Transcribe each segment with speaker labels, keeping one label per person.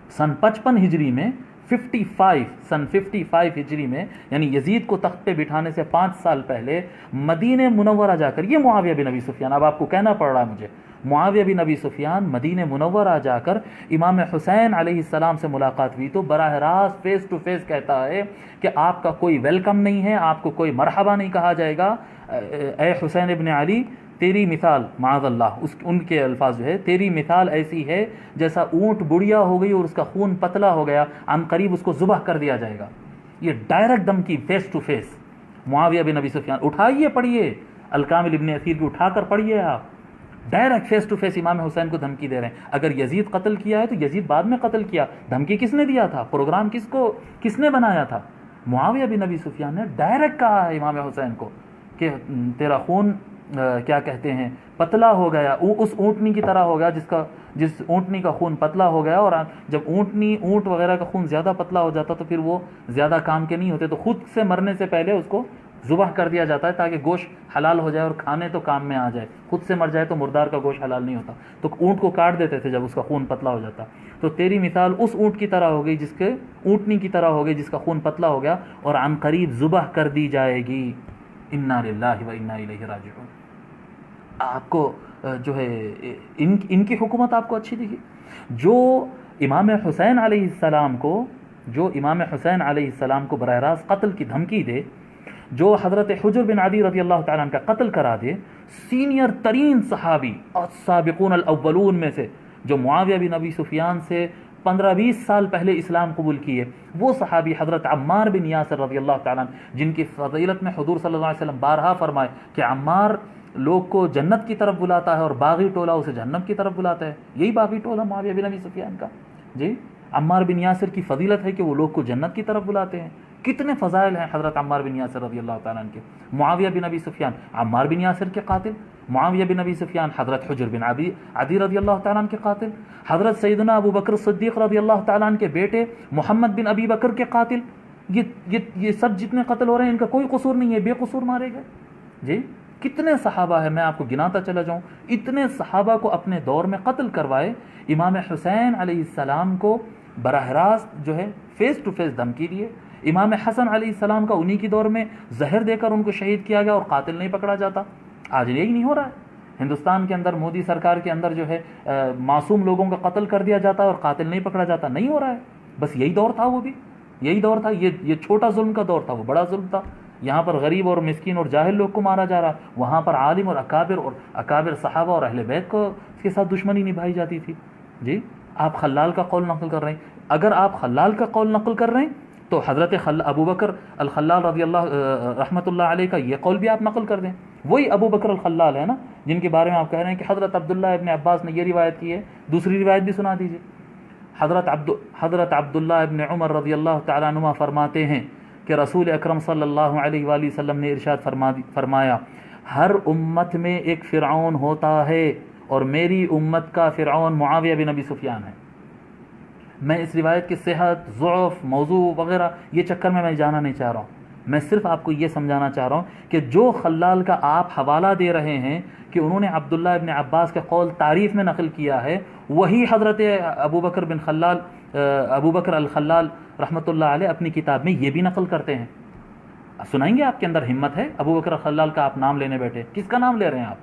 Speaker 1: سن 55 ہجری میں 55 ہجری میں، یعنی یزید کو تخت پہ بٹھانے سے 5 سال پہلے مدینہ منورہ جا کر، یہ معاویہ بن ابی سفیان، اب آپ کو کہنا پڑ رہا ہے مجھے، معاویہ بن ابی سفیان مدینہ منورہ جا کر امام حسین علیہ السلام سے ملاقات ہوئی تو براہ راست فیس ٹو فیس کہتا ہے کہ آپ کا کوئی ویلکم نہیں ہے، آپ کو کوئی مرحبا نہیں کہا جائے گا، اے حسین ابن علی تیری مثال، معاذ اللہ ان کے الفاظ جو ہے، تیری مثال ایسی ہے جیسا اونٹ بڑھیا ہو گئی اور اس کا خون پتلا ہو گیا، عن قریب اس کو ذبح کر دیا جائے گا۔ یہ ڈائریکٹ دھمکی فیس ٹو فیس معاویہ بن ابی سفیان، اٹھائیے پڑھیے الکامل ابن اثیر کو اٹھا کر پڑھیے آپ، ڈائریکٹ فیس ٹو فیس امام حسین کو دھمکی دے رہے ہیں۔ اگر یزید قتل کیا ہے تو یزید بعد میں قتل کیا، دھمکی کس نے دیا تھا، پروگرام کس نے بنایا تھا؟ معاویہ بن ابی سفیان نے ڈائریکٹ کہا ہے امام حسین کو کہ تیرا خون کیا کہتے ہیں پتلا ہو گیا، اس اونٹنی کی طرح ہو گیا جس اونٹنی کا خون پتلا ہو گیا، اور جب اونٹ وغیرہ کا خون زیادہ پتلا ہو جاتا تو پھر وہ زیادہ کام کے نہیں ہوتے، تو خود سے مرنے سے پہلے اس کو ذبح کر دیا جاتا ہے تاکہ گوشت حلال ہو جائے اور کھانے تو کام میں آ جائے، خود سے مر جائے تو مردار کا گوشت حلال نہیں ہوتا، تو اونٹ کو کاٹ دیتے تھے جب اس کا خون پتلا ہو جاتا۔ تو تیری مثال اس اونٹ کی طرح ہو گئی، اونٹنی کی طرح ہو گئی جس کا خون پتلا ہو گیا اور عن قریب ذبح کر دی جائے گی۔ انا للہ و انا الیہ راجعون۔ آپ کو جو ہے ان کی حکومت آپ کو اچھی دکھی؟ جو امام حسین علیہ السلام کو براہ راست قتل کی دھمکی دے، جو حضرت حجر بن عدی رضی اللہ تعالیٰ عنہ کا قتل کرا دے، سینئر ترین صحابی اور سابقون الاولون میں سے، جو معاویہ بن ابی سفیان سے 15-20 سال پہلے اسلام قبول کیے، وہ صحابی حضرت عمار بن یاسر رضی اللہ تعالیٰ عنہ، جن کی فضیلت میں حضور صلی اللہ علیہ وسلم بارہا فرمائے کہ عمار لوگ کو جنت کی طرف بلاتا ہے اور باغی ٹولہ اسے جہنم کی طرف بلاتا ہے، یہی باغی ٹولہ معاویہ بن ابی سفیان کا۔ جی، عمار بن یاسر کی فضیلت ہے کہ وہ لوگ کو جنت کی طرف بلاتے ہیں۔ کتنے فضائل ہیں حضرت عمار بن یاسر رضی اللہ تعالیٰ عنہ کے۔ معاویہ بن ابی سفیان عمار بن یاسر کے قاتل، معاویہ بن ابی سفیان حضرت حجر بن عدی رضی اللہ تعالیٰ عنہ کے قاتل، حضرت سیدنا ابو بکر صدیق رضی اللہ تعالیٰ عنہ کے بیٹے محمد بن ابی بکر کے قاتل۔ یہ سب جتنے قتل ہو رہے ہیں ان کا کوئی قصور نہیں ہے، بے قصور مارے گئے۔ جی، کتنے صحابہ ہیں، میں آپ کو گناتا چلا جاؤں، اتنے صحابہ کو اپنے دور میں قتل کروائے۔ امام حسین علیہ السلام کو براہ راست جو ہے فیس ٹو فیس دھمکی دیے۔ امام حسن علیہ السلام کا انہی کی دور میں زہر دے کر ان کو شہید کیا گیا اور قاتل نہیں پکڑا جاتا۔ آج یہی نہیں ہو رہا ہے ہندوستان کے اندر، مودی سرکار کے اندر جو ہے معصوم لوگوں کا قتل کر دیا جاتا ہے اور قاتل نہیں پکڑا جاتا، نہیں ہو رہا ہے۔ بس یہی دور تھا، وہ بھی یہی دور تھا، یہ چھوٹا ظلم کا دور تھا، وہ بڑا ظلم تھا۔ یہاں پر غریب اور مسکین اور جاہل لوگ کو مارا جا رہا، وہاں پر عالم اور اکابر صحابہ اور اہل بیت کو اس کے ساتھ دشمنی نبھائی جاتی تھی۔ جی، آپ خلال کا قول نقل کر رہے ہیں، اگر آپ خلال کا قول نقل کر رہے ہیں تو حضرت ابو بکر الخلال رضی اللہ رحمۃ اللہ علیہ کا یہ قول بھی آپ نقل کر دیں۔ وہی ابو بکر الخلال ہے نا جن کے بارے میں آپ کہہ رہے ہیں کہ حضرت عبداللہ ابن عباس نے یہ روایت کی ہے، دوسری روایت بھی سنا دیجیے۔ حضرت عبداللہ ابن عمر رضی اللہ تعالیٰ عنہما فرماتے ہیں کہ رسول اکرم صلی اللہ علیہ وآلہ وسلم نے ارشاد فرمایا، ہر امت میں ایک فرعون ہوتا ہے اور میری امت کا فرعون معاویہ بن ابی سفیان ہے۔ میں اس روایت کی صحت، ضعف، موضوع وغیرہ یہ چکر میں جانا نہیں چاہ رہا ہوں، میں صرف آپ کو یہ سمجھانا چاہ رہا ہوں کہ جو خلال کا آپ حوالہ دے رہے ہیں کہ انہوں نے عبداللہ ابن عباس کے قول تعریف میں نقل کیا ہے، وہی حضرت ابو بکر الخلال رحمۃ اللہ علیہ اپنی کتاب میں یہ بھی نقل کرتے ہیں۔ سنائیں گے؟ آپ کے اندر ہمت ہے؟ ابو بکر الخلال کا آپ نام لینے بیٹھے، کس کا نام لے رہے ہیں آپ؟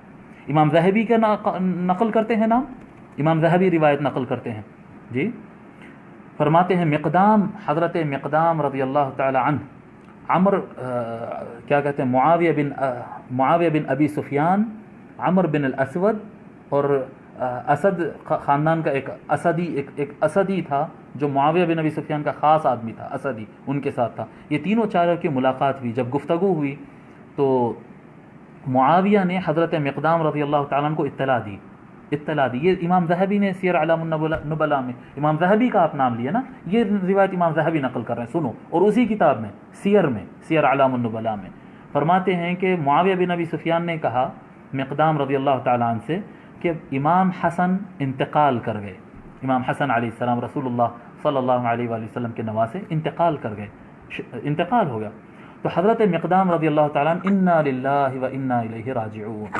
Speaker 1: امام ذہبی کا نقل کرتے ہیں نام، امام ذہبی روایت نقل کرتے ہیں۔ جی، فرماتے ہیں حضرت مقدام رضی اللہ تعالی عنہ، کیا کہتے ہیں، معاویہ بن ابی سفیان، عمر بن الاسود اور اسد خاندان کا ایک اسدی تھا جو معاویہ بن ابی سفیان کا خاص آدمی تھا، اسدی ان کے ساتھ تھا۔ یہ تینوں چاروں کی ملاقات ہوئی، جب گفتگو ہوئی تو معاویہ نے حضرت مقدام رضی اللہ تعالیٰ عنہ کو اطلاع دی۔ یہ امام ذہبی نے سیر اعلام النبلاء میں، امام ذہبی کا آپ نام لیا نا، یہ روایت امام ذہبی نقل کر رہے ہیں، سنو، اور اسی کتاب میں سیر اعلام النبلاء میں فرماتے ہیں کہ معاویہ بن ابی سفیان نے کہا مقدام رضی اللہ تعالیٰ عنہ سے کہ امام حسن انتقال کر گئے، امام حسن علیہ السلام رسول اللہ صلی اللہ علیہ وآلہ وسلم کے نواسے انتقال کر گئے، انتقال ہو گیا۔ تو حضرت مقدام رضی اللہ تعالیٰ عنہ انا للہ و انا الیہ راجعون،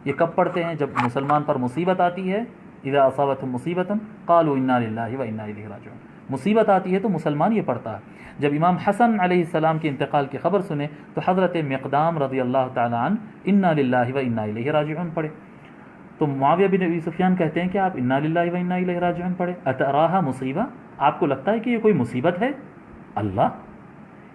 Speaker 1: یہ کب پڑھتے ہیں؟ جب مسلمان پر مصیبت آتی ہے اذا اصابتهم مصیبۃ قالوا انا للہ و انا الیہ راجعون. مصیبت آتی ہے تو مسلمان یہ پڑھتا ہے. جب امام حسن علیہ السلام کے انتقال کی خبر سنے تو حضرت مقدام رضی اللہ تعالیٰ عنہ انا للہ و انا الیہ راجعون پڑھے. تو معاویہ بن ابی سفیان کہتے ہیں کہ آپ انا للہ و انا الیہ راجعون پڑھے. اتراہا مصیبہ، آپ کو لگتا ہے کہ یہ کوئی مصیبت ہے؟ اللہ،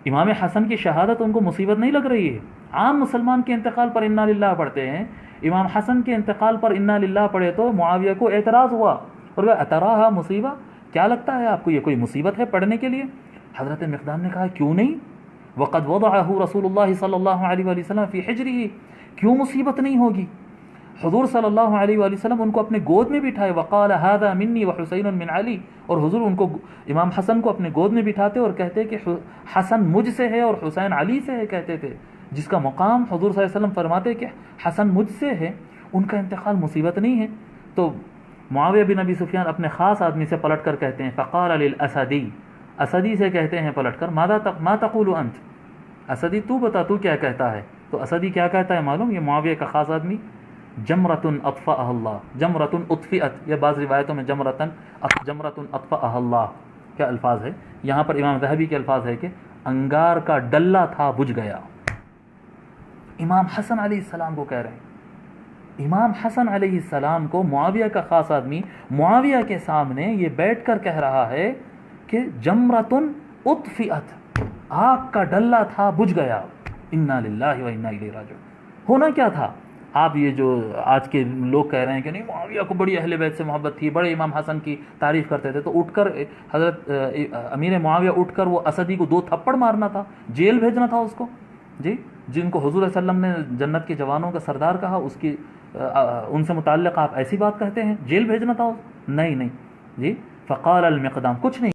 Speaker 1: امام حسن کی شہادت ان کو مصیبت نہیں لگ رہی ہے. عام مسلمان کے انتقال پر انا للہ پڑھتے ہیں، امام حسن کے انتقال پر انا للہ پڑھے تو معاویہ کو اعتراض ہوا اور وہ اتراہا مصیبہ، کیا لگتا ہے آپ کو یہ کوئی مصیبت ہے پڑھنے کے لیے؟ حضرت مقدام نے کہا کیوں نہیں، وقد وضعہ رسول اللہ صلی اللہ علیہ وآلہ وسلم فی حجرہ، کیوں مصیبت نہیں ہوگی؟ حضور صلی اللہ علیہ وآلہ وسلم ان کو اپنے گود میں بٹھائے. وقال هذا منی وحسین من علی، اور حضور ان کو امام حسن کو اپنے گود میں بٹھاتے اور کہتے کہ حسن مجھ سے ہے اور حسین علی سے ہے، کہتے تھے. جس کا مقام حضور صلی اللہ علیہ وسلم فرماتے کہ حسن مجھ سے ہے، ان کا انتقال مصیبت نہیں ہے. تو معاویہ بن ابی سفیان اپنے خاص آدمی سے پلٹ کر کہتے ہیں فقال للاسدی، اسدی سے کہتے ہیں پلٹ کر ما تقول انت، اسدی تو بتا تو کیا کہتا ہے؟ تو اسدی کیا کہتا ہے معلوم؟ یہ معاویہ کا خاص آدمی، جمرۃ اطفأها اللہ، جمرۃ اطفئت، یا بعض روایتوں میں جمرۃ اطفأها اللہ کیا الفاظ ہے. یہاں پر امام ذہبی کے الفاظ ہے کہ انگار کا ڈلہ تھا بجھ گیا. امام حسن علیہ السلام کو کہہ رہے ہیں، امام حسن علیہ السلام کو معاویہ کا خاص آدمی معاویہ کے سامنے یہ بیٹھ کر کہہ رہا ہے کہ جمرۃ اطفئت، آگ کا ڈلہ تھا بجھ گیا. انا للہ و انا الیہ راجعون. ہونا کیا تھا؟ آپ یہ جو آج کے لوگ کہہ رہے ہیں کہ نہیں معاویہ کو بڑی اہل بیت سے محبت تھی، بڑے امام حسن کی تعریف کرتے تھے، تو اٹھ کر حضرت امیر معاویہ اٹھ کر وہ اسدی کو 2 تھپڑ مارنا تھا، جیل بھیجنا تھا اس کو. جی، جن کو حضور صلی اللہ علیہ وسلم نے جنت کے جوانوں کا سردار کہا، اس کی ان سے متعلق آپ ایسی بات کہتے ہیں، جیل بھیجنا تھا؟ نہیں جی. فقال المقدام، کچھ نہیں